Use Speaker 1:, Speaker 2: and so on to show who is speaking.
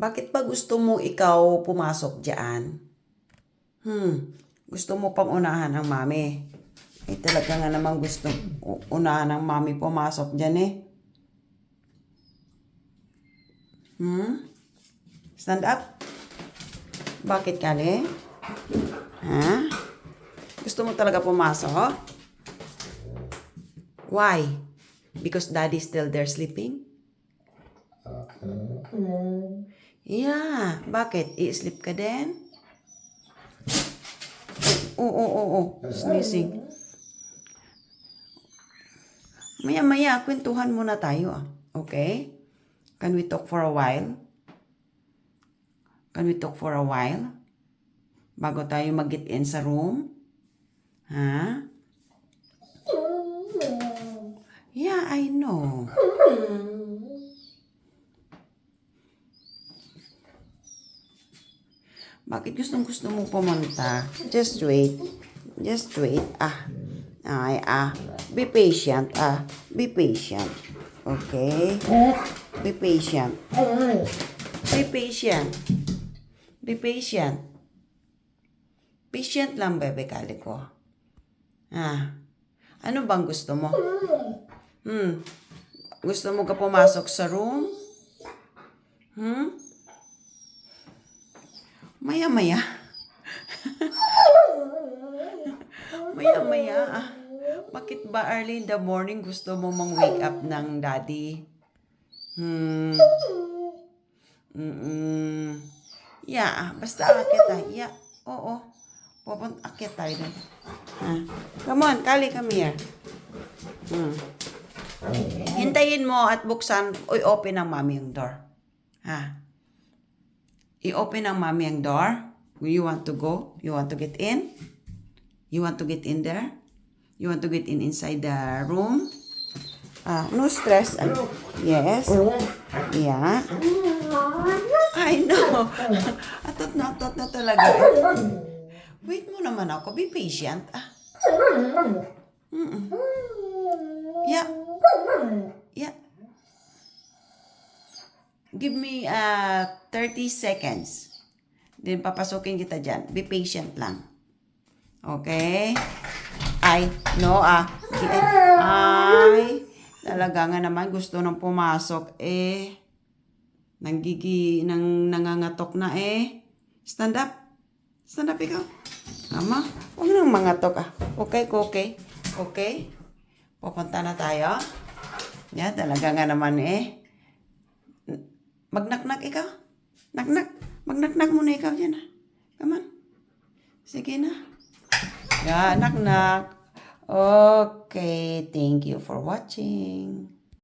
Speaker 1: Bakit ba gusto mo ikaw pumasok diyan? Gusto mo pang unahan ng mami. Talaga nga naman gusto unahan ng mami pumasok diyan eh. Stand up? Bakit kali? Ha? Gusto mo talaga pumasok? Why? Because daddy's still there sleeping? Yeah. Bakit? I-sleep ka din? Oo. Sneezing. Maya-maya, kwentuhan muna tayo. Okay? Can we talk for a while? Can we talk for a while? Bago tayo mag-get in sa room? Ha? Yeah, I know. Bakit gusto mo pumunta? Just wait. Be patient. Be patient. Okay? Be patient. Be patient. Be patient. Patient lang, bebe kali ko. Ano bang gusto mo? Gusto mo ka pumasok sa room? Maya-maya. Maya-maya. Bakit ba early in the morning gusto mo mang-wake up ng daddy? Yeah, basta akit tayo. Yeah, oo. Akit tayo dun. Come on, Kali, come here. Hintayin mo at buksan, open ng mami yung door. I-open ng mami ang door. You want to go? You want to get in? You want to get in there? You want to get in inside the room? No stress. Yes. Yeah. I know. Atot na talaga. Wait mo naman ako. Be patient. Yeah. Give me 30 seconds. Then papasukin kita dyan. Be patient lang. Okay? Talaga nga naman gusto nang pumasok nangangatok na Stand up. Stand up ikaw. Ama, huwag nang mangatok Okay. Pupunta na tayo. Yeah, talaga nga naman Magnaknak ikaw. Magnaknak muna ikaw dyan Come on. Sige na. Yeah, knock. Okay, thank you for watching.